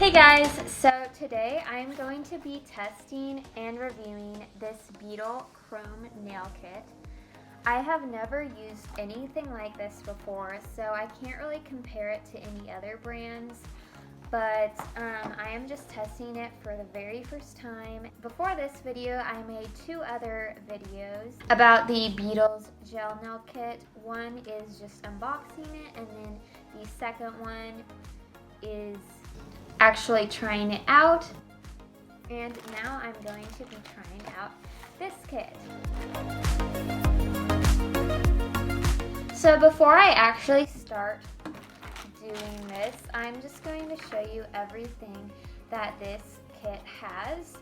Hey guys, so today I'm going to be testing and reviewing this Beetle Chrome Nail Kit. I have never used anything like this before, so I can't really compare it to any other brands, but I am just testing it for the very first time. Before this video, I made two other videos about the Beetles Gel Nail Kit. One is just unboxing it, and then the second one is actually trying it out, and now I'm going to be trying out this kit. So before I actually start doing this, I'm just going to show you everything that this kit has.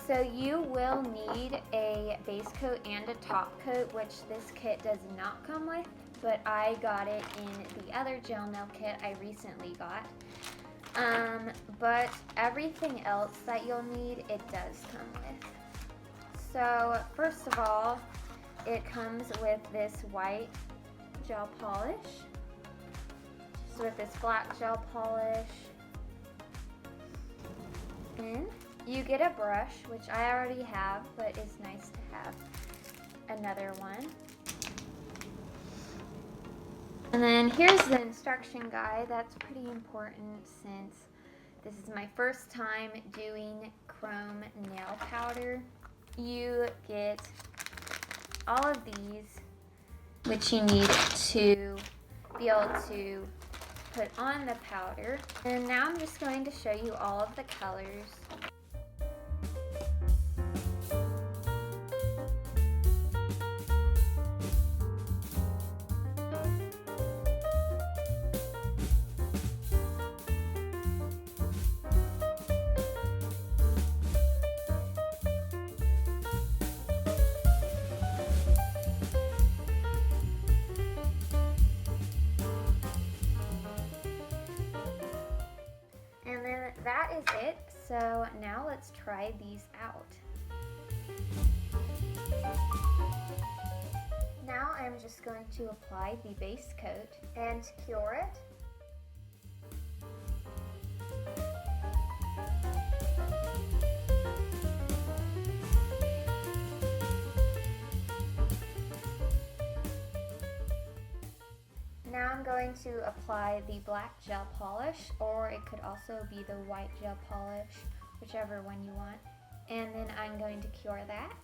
So you will need a base coat and a top coat, which this kit does not come with, but I got it in the other gel nail kit I recently got. But everything else that you'll need, it does come with. So first of all, it comes with this white gel polish, just with this black gel polish. And you get a brush, which I already have, but it's nice to have another one. And then here's the instruction guide. That's pretty important since this is my first time doing chrome nail powder. You get all of these, which you need to be able to put on the powder. And now I'm just going to show you all of the colors. And then that is it. So now let's try these out. Now I'm just going to apply the base coat and cure it. Now I'm going to apply the black gel polish, or it could also be the white gel polish, whichever one you want. And then I'm going to cure that.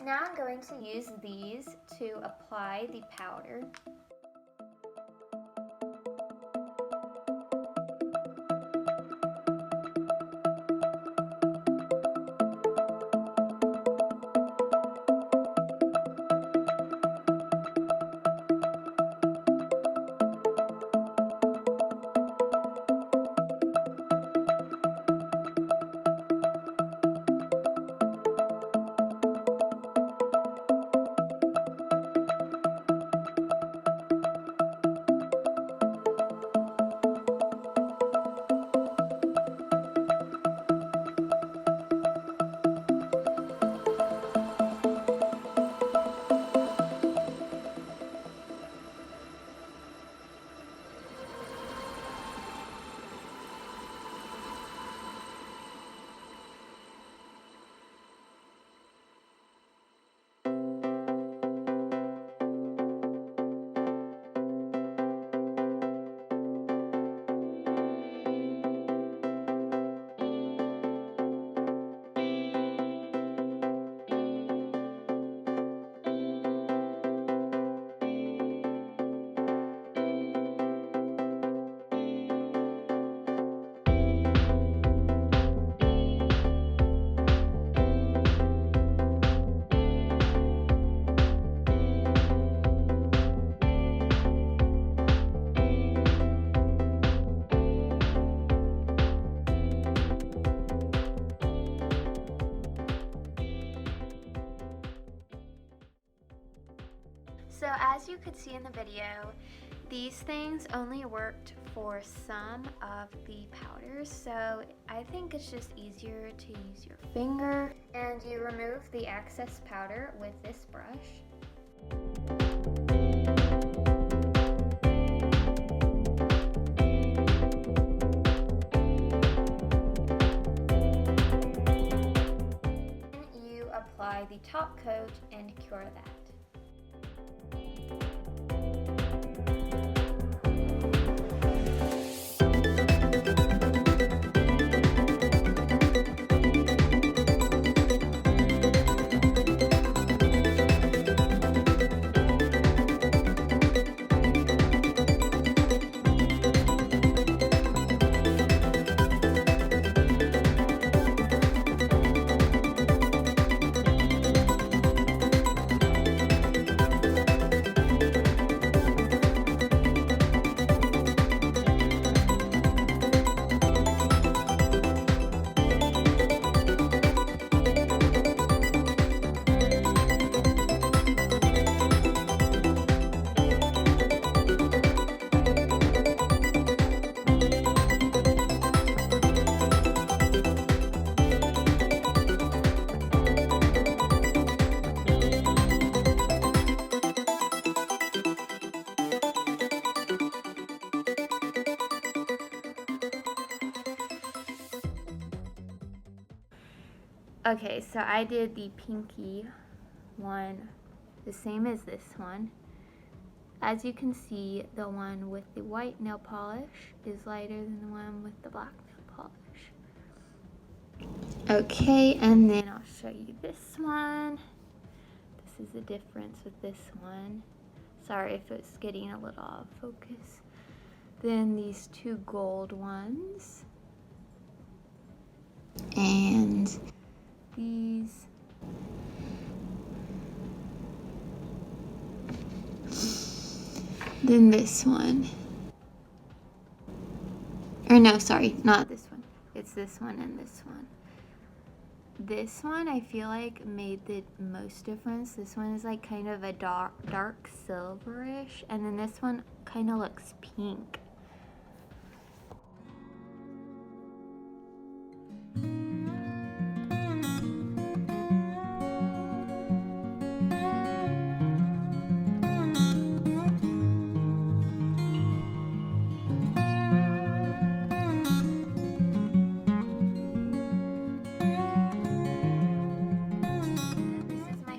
Now I'm going to use these to apply the powder. So as you could see in the video, these things only worked for some of the powders, so I think it's just easier to use your finger. And you remove the excess powder with this brush. Then you apply the top coat and cure that. Okay, so I did the pinky one the same as this one. As you can see, the one with the white nail polish is lighter than the one with the black nail polish. Okay, and then I'll show you this one. This is the difference with this one. Sorry if it's getting a little off focus. Then these two gold ones. And these. Then this one. Or no, sorry, not this one. It's this one and this one. This one I feel like made the most difference. This one is like kind of a dark silverish, and then this one kind of looks pink.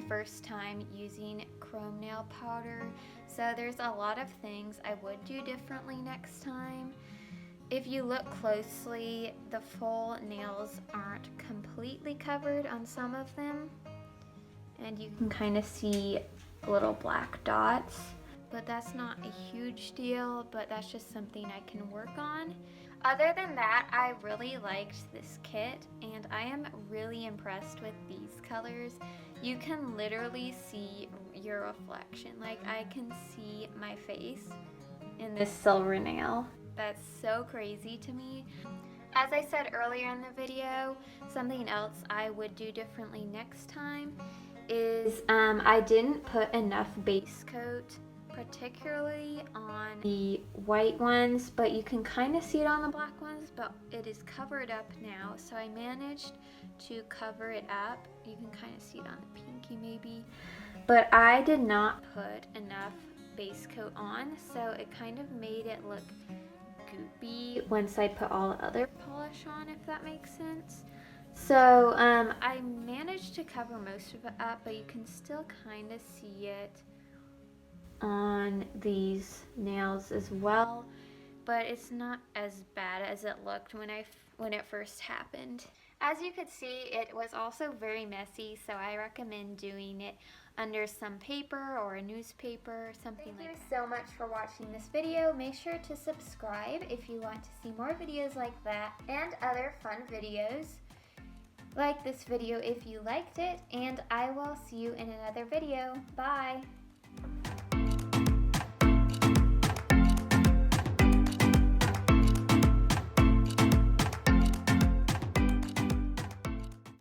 First time using chrome nail powder, so there's a lot of things I would do differently next time. If you look closely, the full nails aren't completely covered on some of them, and you can kind of see little black dots, but that's not a huge deal, but that's just something I can work on. Other than that, I really liked this kit, and I am really impressed with these colors. You can literally see your reflection. Like, I can see my face in this silver nail. That's so crazy to me. As I said earlier in the video, something else I would do differently next time is I didn't put enough base coat, particularly on the white ones, but you can kind of see it on the black ones, but it is covered up now, so I managed to cover it up. You can kind of see it on the pinky maybe, but I did not put enough base coat on, so it kind of made it look goopy once I put all the other polish on, if that makes sense. So I managed to cover most of it up, but you can still kind of see it on these nails as well, but it's not as bad as it looked when it first happened. As you could see, it was also very messy, so I recommend doing it under some paper or a newspaper or something like that. Thank you so much for watching this video. Make sure to subscribe if you want to see more videos like that and other fun videos. Like this video if you liked it, and I will see you in another video. Bye!